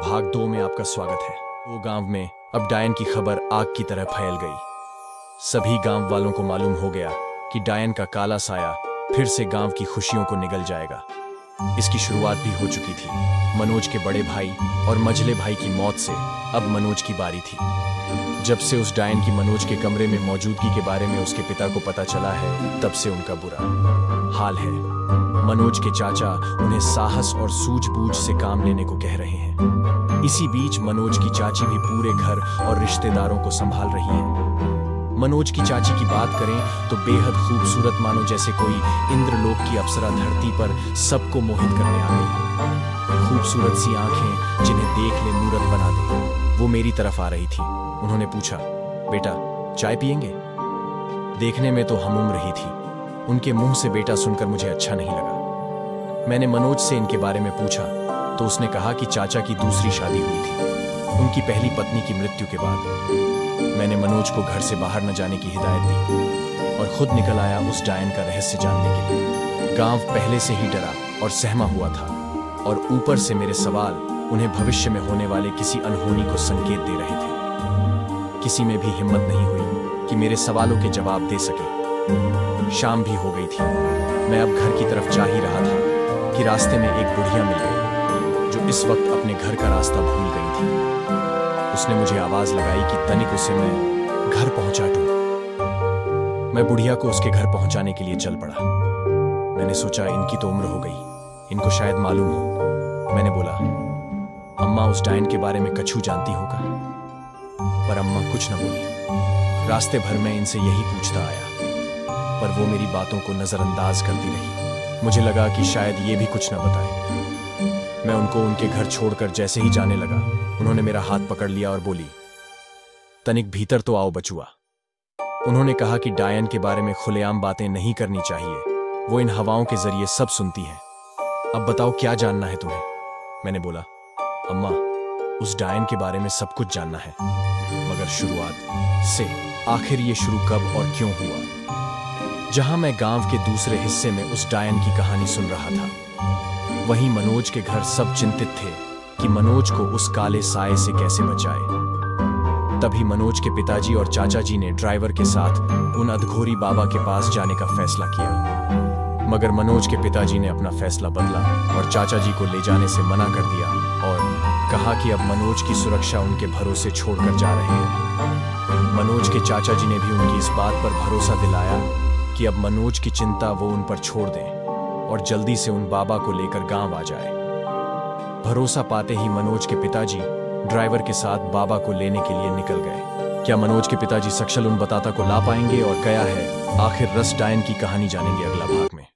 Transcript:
भाग 2 में आपका स्वागत है। वो गांव में अब डायन की खबर आग की तरह फैल गई। सभी गांव वालों को मालूम हो गया कि डायन का काला साया फिर से गांव की खुशियों को निगल जाएगा। इसकी शुरुआत भी हो चुकी थी। मनोज के बड़े भाई और मझले भाई की मौत से अब मनोज की बारी थी। जब से उस डायन की मनोज के कमरे में मौजूदगी के बारे में उसके पिता को पता चला है, तब से उनका बुरा हाल है। मनोज के चाचा उन्हें साहस और सूझबूझ से काम लेने को कह रहे हैं। इसी बीच मनोज की चाची भी पूरे घर और रिश्तेदारों को संभाल रही है। मनोज की चाची की बात करें तो बेहद खूबसूरत, मानो जैसे कोई इंद्रलोक की अप्सरा धरती पर सबको मोहित करने आ गई। खूबसूरत सी आंखें जिन्हें देख ले मूरत बना दे, वो मेरी तरफ आ रही थी। उन्होंने पूछा, बेटा चाय पियेंगे? देखने में तो हम उम्र ही थी। उनके मुंह से बेटा सुनकर मुझे अच्छा नहीं लगा। मैंने मनोज से इनके बारे में पूछा तो उसने कहा कि चाचा की दूसरी शादी हुई थी, उनकी पहली पत्नी की मृत्यु के बाद। मैंने मनोज को घर से बाहर न जाने की हिदायत दी और खुद निकल आया उस डायन का रहस्य जानने के लिए। गांव पहले से ही डरा और सहमा हुआ था, और ऊपर से मेरे सवाल उन्हें भविष्य में होने वाले किसी अनहोनी को संकेत दे रहे थे। किसी में भी हिम्मत नहीं हुई कि मेरे सवालों के जवाब दे सके। शाम भी हो गई थी। मैं अब घर की तरफ जा ही रहा था कि रास्ते में एक बुढ़िया मिल गई, जो इस वक्त अपने घर का रास्ता भूल गई थी। उसने मुझे आवाज लगाई कि तनिक उसे मैं घर पहुंचा दूं। मैं बुढ़िया को उसके घर पहुंचाने के लिए चल पड़ा। मैंने सोचा, इनकी तो उम्र हो गई, इनको शायद मालूम हो। मैंने बोला, अम्मा उस डायन के बारे में कछु जानती होगा? पर अम्मा कुछ न बोली। रास्ते भर में इनसे यही पूछता आया, पर वो मेरी बातों को नजरअंदाज करती रही। मुझे लगा कि शायद ये भी कुछ न बताए। मैं उनको उनके घर छोड़कर जैसे ही जाने लगा, उन्होंने मेरा हाथ पकड़ लिया और बोली, तनिक भीतर तो आओ बचुआ। उन्होंने कहा कि डायन के बारे में खुलेआम बातें नहीं करनी चाहिए, वो इन हवाओं के जरिए सब सुनती है। अब बताओ क्या जानना है तुम्हें? मैंने बोला, अम्मा उस डायन के बारे में सब कुछ जानना है, मगर शुरुआत से। आखिर ये शुरू कब और क्यों हुआ? जहां मैं गांव के दूसरे हिस्से में उस डायन की कहानी सुन रहा था, वहीं मनोज के घर सब चिंतित थे कि मनोज को उस काले साए से कैसे बचाए। तभी मनोज के पिताजी और चाचा जी ने ड्राइवर के साथ उन अधघोरी बाबा के पास जाने का फैसला किया। मगर मनोज के पिताजी ने अपना फैसला बदला और चाचा जी को ले जाने से मना कर दिया और कहा कि अब मनोज की सुरक्षा उनके भरोसे छोड़कर जा रहे हैं। मनोज के चाचा जी ने भी उनकी इस बात पर भरोसा दिलाया कि अब मनोज की चिंता वो उन पर छोड़ दें और जल्दी से उन बाबा को लेकर गांव आ जाए। भरोसा पाते ही मनोज के पिताजी ड्राइवर के साथ बाबा को लेने के लिए निकल गए। क्या मनोज के पिताजी सकशल उन बताता को ला पाएंगे और क्या है आखिर रस डायन की कहानी, जानेंगे अगला भाग में।